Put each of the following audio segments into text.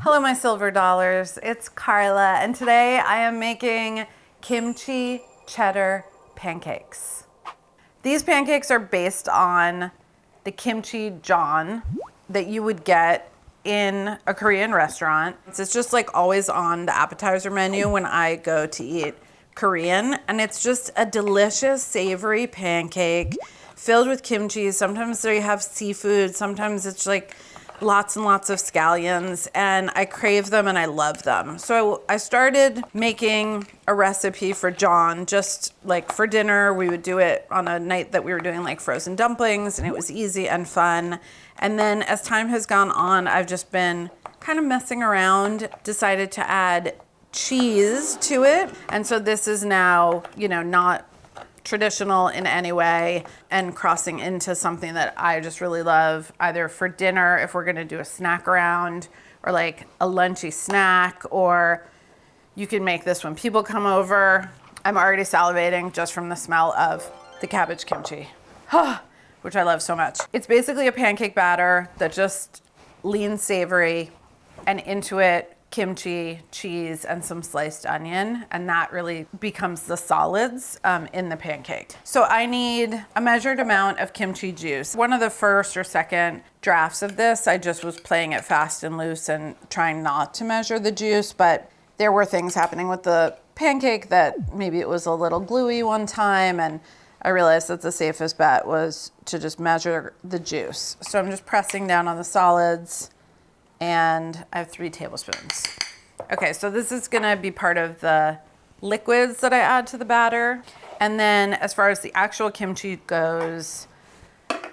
Hello, my silver dollars. It's Carla, and today I am making kimchi cheddar pancakes. These pancakes are based on the kimchi jeon that you would get in a Korean restaurant. It's just like always on the appetizer menu when I go to eat Korean, and it's just a delicious savory pancake filled with kimchi. Sometimes they have seafood, sometimes it's like lots and lots of scallions, and I crave them and I love them. So I started making a recipe for jeon just like for dinner. We would do it on a night that we were doing like frozen dumplings, and it was easy and fun. And then as time has gone on, I've just been kind of messing around, decided to add cheese to it. And so this is now, not traditional in any way and crossing into something that I just really love, either for dinner if we're gonna do a snack around, or like a lunchy snack, or you can make this when people come over. I'm already salivating just from the smell of the cabbage kimchi, which I love so much. It's basically a pancake batter that just leans savory, and into it kimchi, cheese, and some sliced onion, and that really becomes the solids in the pancake. So I need a measured amount of kimchi juice. One of the first or second drafts of this, I just was playing it fast and loose and trying not to measure the juice, but there were things happening with the pancake that maybe it was a little gluey one time, and I realized that the safest bet was to just measure the juice. So I'm just pressing down on the solids, and I have 3 tablespoons. Okay, so this is gonna be part of the liquids that I add to the batter. And then as far as the actual kimchi goes,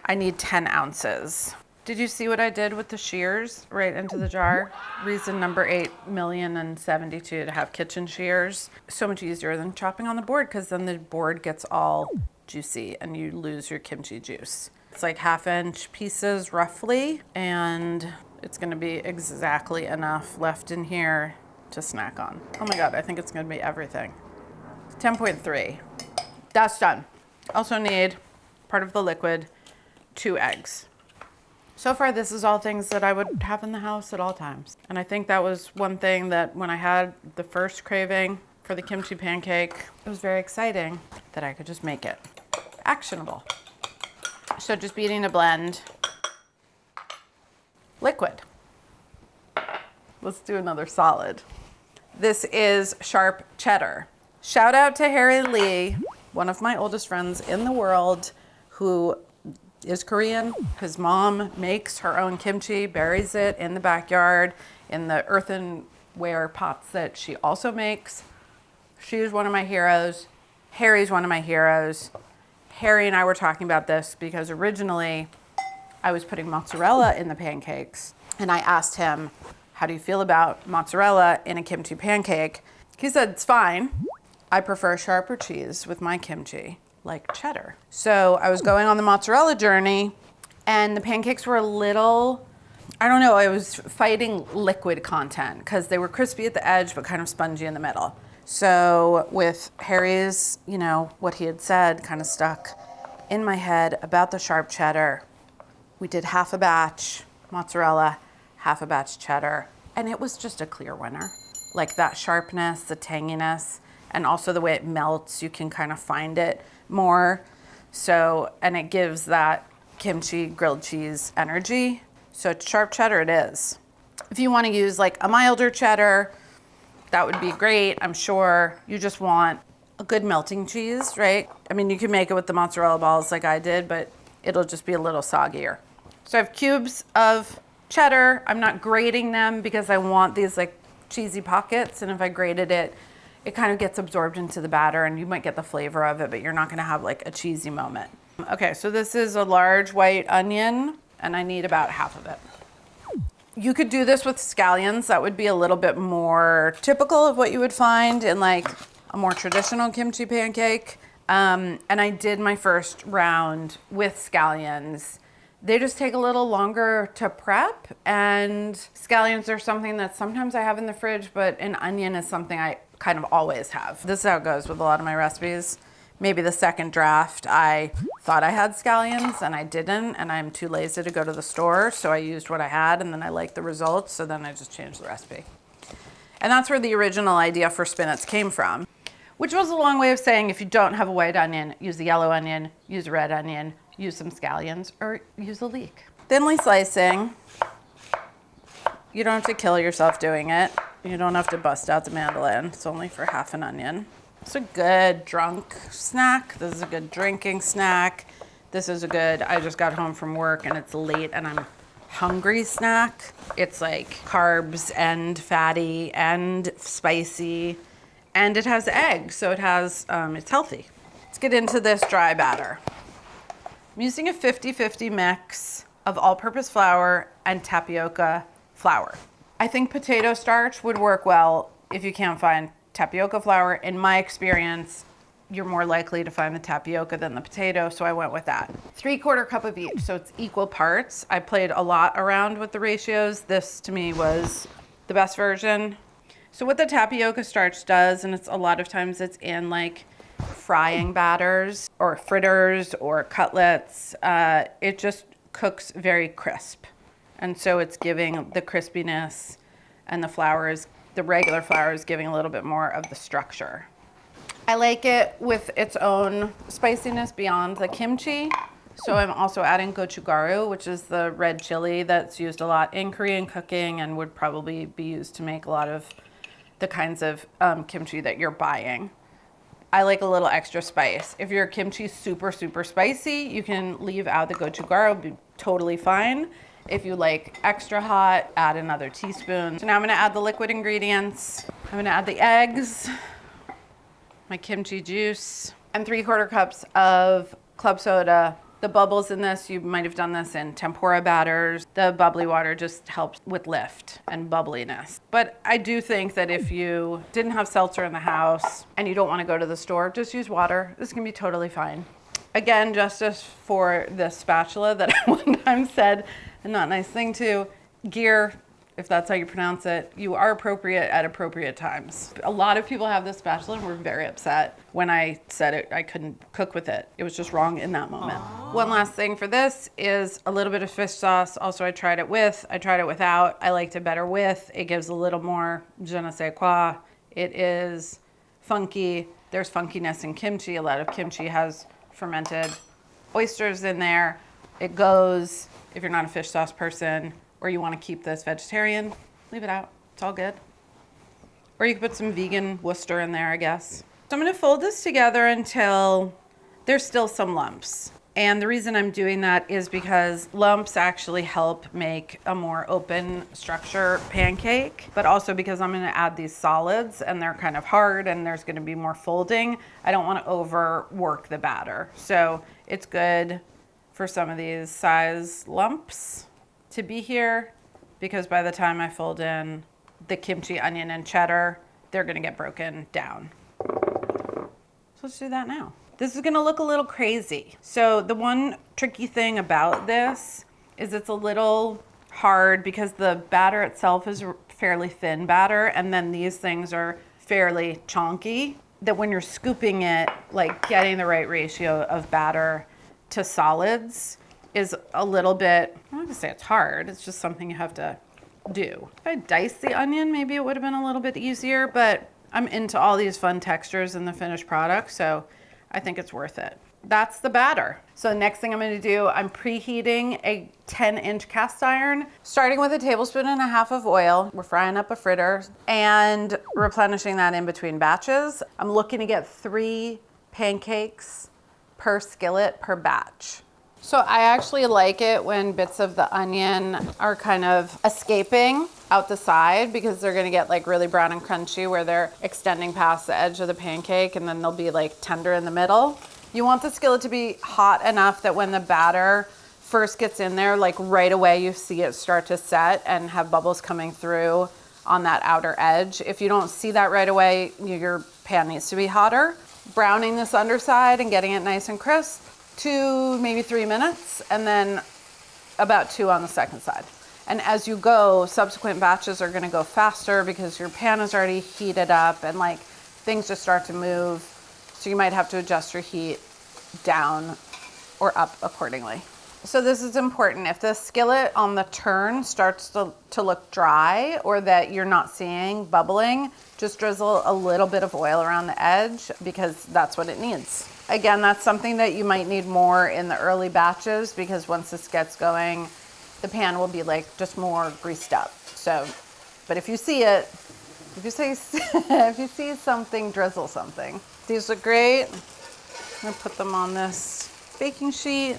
I need 10 ounces. Did you see what I did with the shears right into the jar? Reason number 8,072,072 to have kitchen shears. So much easier than chopping on the board, because then the board gets all juicy and you lose your kimchi juice. It's like 1/2-inch pieces roughly, and it's gonna be exactly enough left in here to snack on. Oh my God, I think it's gonna be everything. 10.3, that's done. Also need, part of the liquid, 2 eggs. So far, this is all things that I would have in the house at all times. And I think that was one thing that when I had the first craving for the kimchi pancake, it was very exciting that I could just make it. Actionable. So just beating to blend liquid. Let's do another solid. This is sharp cheddar. Shout out to Harry Lee, one of my oldest friends in the world, who is Korean. His mom makes her own kimchi, buries it in the backyard in the earthenware pots that she also makes. She's one of my heroes. Harry's one of my heroes. Harry and I were talking about this because originally I was putting mozzarella in the pancakes, and I asked him, how do you feel about mozzarella in a kimchi pancake? He said, it's fine. I prefer sharper cheese with my kimchi, like cheddar. So I was going on the mozzarella journey, and the pancakes were a little, I don't know, I was fighting liquid content because they were crispy at the edge, but kind of spongy in the middle. So with Harry's, what he had said kind of stuck in my head about the sharp cheddar. We did half a batch mozzarella, half a batch cheddar, and it was just a clear winner. Like that sharpness, the tanginess, and also the way it melts, you can kind of find it more. So, and it gives that kimchi grilled cheese energy. So sharp cheddar it is. If you want to use like a milder cheddar, that would be great. I'm sure you just want a good melting cheese, right? I mean, you can make it with the mozzarella balls like I did, but it'll just be a little soggier. So I have cubes of cheddar. I'm not grating them because I want these like cheesy pockets, and if I grated it, it kind of gets absorbed into the batter and you might get the flavor of it, but you're not gonna have like a cheesy moment. Okay, so this is a large white onion, and I need about half of it. You could do this with scallions. That would be a little bit more typical of what you would find in like a more traditional kimchi pancake. And I did my first round with scallions. They just take a little longer to prep, and scallions are something that sometimes I have in the fridge, but an onion is something I kind of always have. This is how it goes with a lot of my recipes. Maybe the second draft, I thought I had scallions and I didn't, and I'm too lazy to go to the store, so I used what I had, and then I liked the results, so then I just changed the recipe. And that's where the original idea for spinach came from, which was a long way of saying if you don't have a white onion, use the yellow onion, use a red onion, use some scallions, or use a leek. Thinly slicing. You don't have to kill yourself doing it. You don't have to bust out the mandolin. It's only for half an onion. It's a good drunk snack. This is a good drinking snack. This is a good, I just got home from work and it's late and I'm hungry snack. It's like carbs and fatty and spicy, and it has eggs, so it has, it's healthy. Let's get into this dry batter. I'm using a 50-50 mix of all-purpose flour and tapioca flour. I think potato starch would work well if you can't find tapioca flour. In my experience, you're more likely to find the tapioca than the potato, so I went with that. 3/4 cup of each, so it's equal parts. I played a lot around with the ratios. This to me was the best version. So what the tapioca starch does, and it's a lot of times it's in like frying batters or fritters or cutlets, it just cooks very crisp. And so it's giving the crispiness, and the flour is, the regular flour is giving a little bit more of the structure. I like it with its own spiciness beyond the kimchi. So I'm also adding gochugaru, which is the red chili that's used a lot in Korean cooking and would probably be used to make a lot of the kinds of kimchi that you're buying. I like a little extra spice. If your kimchi is super, super spicy, you can leave out the gochugaru, be totally fine. If you like extra hot, add another teaspoon. So now I'm gonna add the liquid ingredients. I'm gonna add the eggs, my kimchi juice, and 3/4 cups of club soda. The bubbles in this, you might have done this in tempura batters. The bubbly water just helps with lift and bubbliness. But I do think that if you didn't have seltzer in the house and you don't want to go to the store, just use water. This can be totally fine. Again, justice for this spatula that I one time said a not nice thing to. Gear, if that's how you pronounce it, you are appropriate at appropriate times. A lot of people have this spatula and were very upset when I said it, I couldn't cook with it. It was just wrong in that moment. Aww. One last thing for this is a little bit of fish sauce. Also, I tried it with, I tried it without. I liked it better with. It gives a little more je ne sais quoi. It is funky. There's funkiness in kimchi. A lot of kimchi has fermented oysters in there. It goes, if you're not a fish sauce person, or you want to keep this vegetarian, leave it out. It's all good. Or you could put some vegan Worcester in there, I guess. So I'm going to fold this together until there's still some lumps. And the reason I'm doing that is because lumps actually help make a more open structure pancake, but also because I'm going to add these solids and they're kind of hard and there's going to be more folding. I don't want to overwork the batter. So it's good for some of these size lumps to be here, because by the time I fold in the kimchi, onion, and cheddar, they're gonna get broken down. So let's do that now. This is gonna look a little crazy. So the one tricky thing about this is it's a little hard because the batter itself is a fairly thin batter, and then these things are fairly chunky, that when you're scooping it, like getting the right ratio of batter to solids is a little bit, I'm not gonna say it's hard, it's just something you have to do. If I diced the onion, maybe it would have been a little bit easier, but I'm into all these fun textures in the finished product, so I think it's worth it. That's the batter. So next thing I'm gonna do, I'm preheating a 10-inch cast iron, starting with 1.5 tablespoons of oil. We're frying up a fritter and replenishing that in between batches. I'm looking to get 3 pancakes per skillet per batch. So I actually like it when bits of the onion are kind of escaping out the side, because they're gonna get like really brown and crunchy where they're extending past the edge of the pancake, and then they'll be like tender in the middle. You want the skillet to be hot enough that when the batter first gets in there, like right away you see it start to set and have bubbles coming through on that outer edge. If you don't see that right away, your pan needs to be hotter. Browning this underside and getting it nice and crisp, 2, maybe 3 minutes, and then about 2 on the second side. And as you go, subsequent batches are gonna go faster because your pan is already heated up and like things just start to move. So you might have to adjust your heat down or up accordingly. So this is important. If the skillet on the turn starts to look dry or that you're not seeing bubbling, just drizzle a little bit of oil around the edge because that's what it needs. Again, that's something that you might need more in the early batches because once this gets going, the pan will be like just more greased up. So, but if you see it, if you see something, drizzle something. These look great. I'm gonna put them on this baking sheet.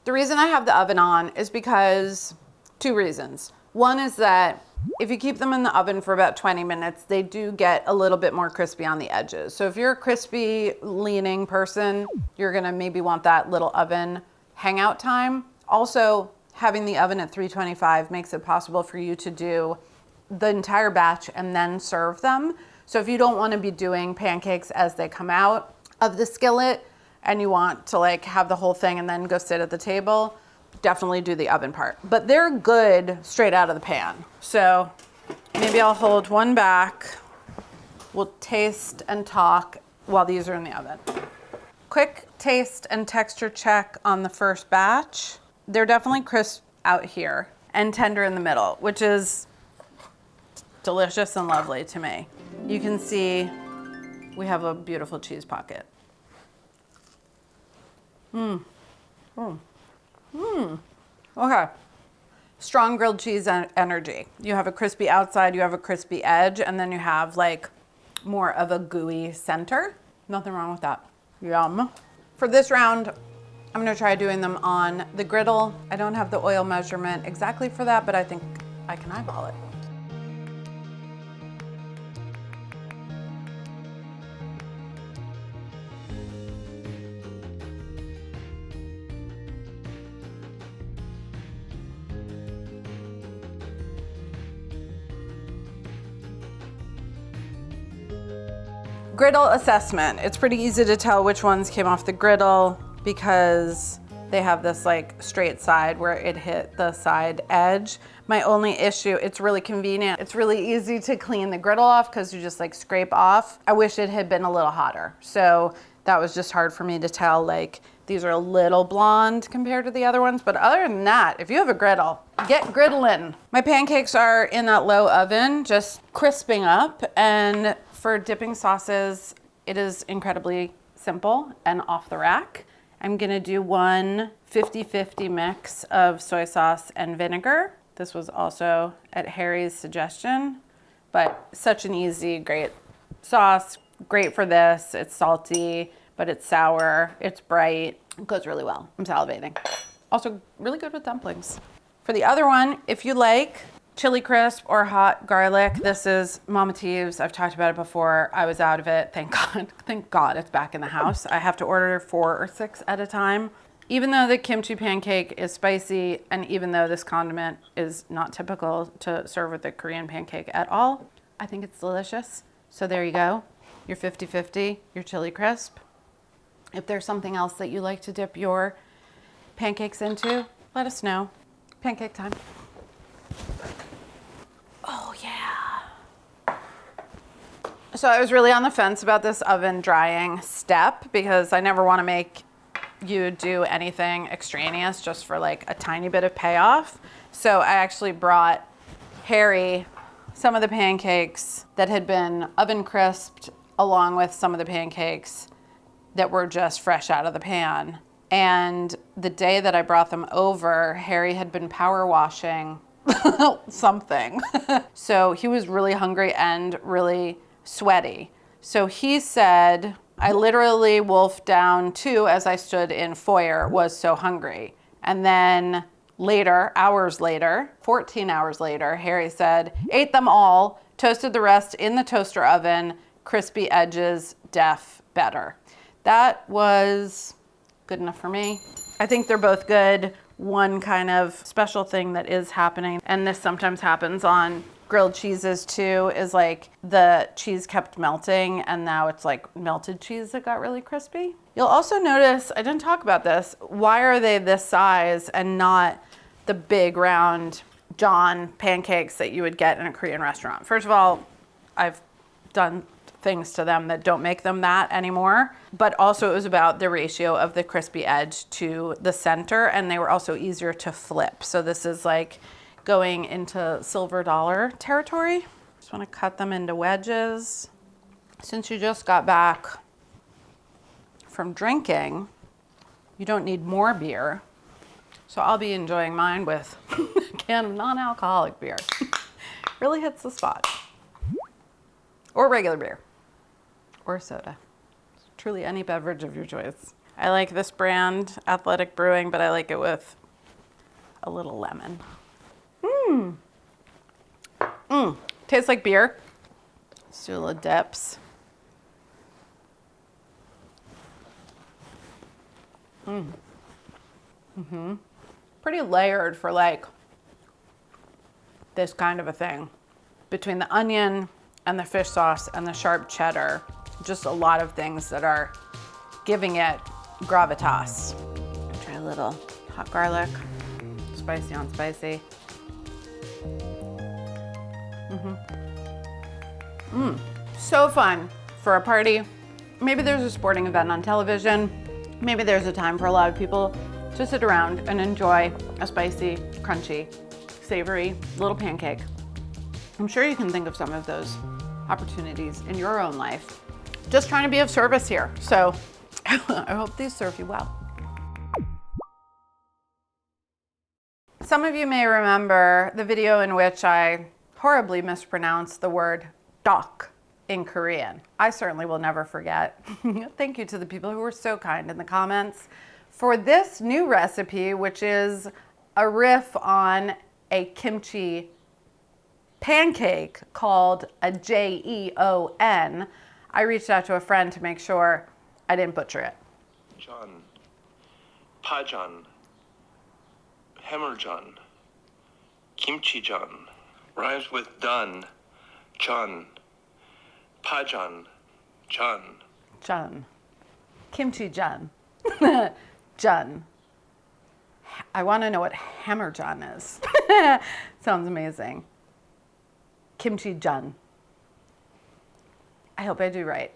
The reason I have the oven on is because 2 reasons. One is that if you keep them in the oven for about 20 minutes, they do get a little bit more crispy on the edges. So if you're a crispy leaning person, you're gonna maybe want that little oven hangout time. Also, having the oven at 325 makes it possible for you to do the entire batch and then serve them. So if you don't want to be doing pancakes as they come out of the skillet and you want to like have the whole thing and then go sit at the table, definitely do the oven part. But they're good straight out of the pan. So maybe I'll hold one back. We'll taste and talk while these are in the oven. Quick taste and texture check on the first batch. They're definitely crisp out here and tender in the middle, which is delicious and lovely to me. You can see we have a beautiful cheese pocket. Okay. Strong grilled cheese energy. You have a crispy outside, you have a crispy edge, and then you have like more of a gooey center. Nothing wrong with that. Yum. For this round, I'm gonna try doing them on the griddle. I don't have the oil measurement exactly for that, but I think I can eyeball it. Griddle assessment. It's pretty easy to tell which ones came off the griddle because they have this like straight side where it hit the side edge. My only issue, it's really convenient. It's really easy to clean the griddle off because you just like scrape off. I wish it had been a little hotter. So that was just hard for me to tell, like these are a little blonde compared to the other ones. But other than that, if you have a griddle, get griddling. My pancakes are in that low oven, just crisping up. And for dipping sauces, it is incredibly simple and off the rack. I'm gonna do one 50-50 mix of soy sauce and vinegar. This was also at Harry's suggestion, but such an easy, great sauce. Great for this. It's salty, but it's sour. It's bright. It goes really well. I'm salivating. Also really good with dumplings. For the other one, if you like chili crisp or hot garlic, this is Mama T's. I've talked about it before. I was out of it. Thank God. Thank God it's back in the house. I have to order 4 or 6 at a time. Even though the kimchi pancake is spicy, and even though this condiment is not typical to serve with a Korean pancake at all, I think it's delicious. So there you go. Your 50-50, your chili crisp. If there's something else that you like to dip your pancakes into, let us know. Pancake time. Oh yeah. So I was really on the fence about this oven drying step because I never want to make you do anything extraneous just for like a tiny bit of payoff. So I actually brought Harry some of the pancakes that had been oven crisped along with some of the pancakes that were just fresh out of the pan. And the day that I brought them over, Harry had been power washing something. So he was really hungry and really sweaty. So he said, I literally wolfed down 2 as I stood in foyer, was so hungry. And then later, hours later, 14 hours later, Harry said, ate them all, toasted the rest in the toaster oven, crispy edges, def, better. That was good enough for me. I think they're both good. One kind of special thing that is happening, and this sometimes happens on grilled cheeses too, is like the cheese kept melting and now it's like melted cheese that got really crispy. You'll also notice, I didn't talk about this, why are they this size and not the big round John pancakes that you would get in a Korean restaurant? First of all, I've done things to them that don't make them that anymore. But also it was about the ratio of the crispy edge to the center, and they were also easier to flip. So this is like going into silver dollar territory. Just want to cut them into wedges. Since you just got back from drinking, you don't need more beer. So I'll be enjoying mine with a can of non-alcoholic beer. Really hits the spot. Or regular beer. Or soda. Truly any beverage of your choice. I like this brand, Athletic Brewing, but I like it with a little lemon. Tastes like beer. Let's do a little dips. Pretty layered for like this kind of a thing. Between the onion and the fish sauce and the sharp cheddar, just a lot of things that are giving it gravitas. Try a little hot garlic, spicy on spicy. So fun for a party. Maybe there's a sporting event on television. Maybe there's a time for a lot of people to sit around and enjoy a spicy, crunchy, savory little pancake. I'm sure you can think of some of those opportunities in your own life. Just trying to be of service here. So I hope these serve you well. Some of you may remember the video in which I horribly mispronounced the word Bloch in Korean. I certainly will never forget. Thank you to the people who were so kind in the comments for this new recipe, which is a riff on a kimchi pancake called a jeon. I reached out to a friend to make sure I didn't butcher it. John, Pajan, Hammerjohn, Kimchi-John, rhymes with done, John, Pajan, John. John. Kimchi-John. John. I want to know what Hammerjohn is. Sounds amazing. Kimchi-John. I hope I do right.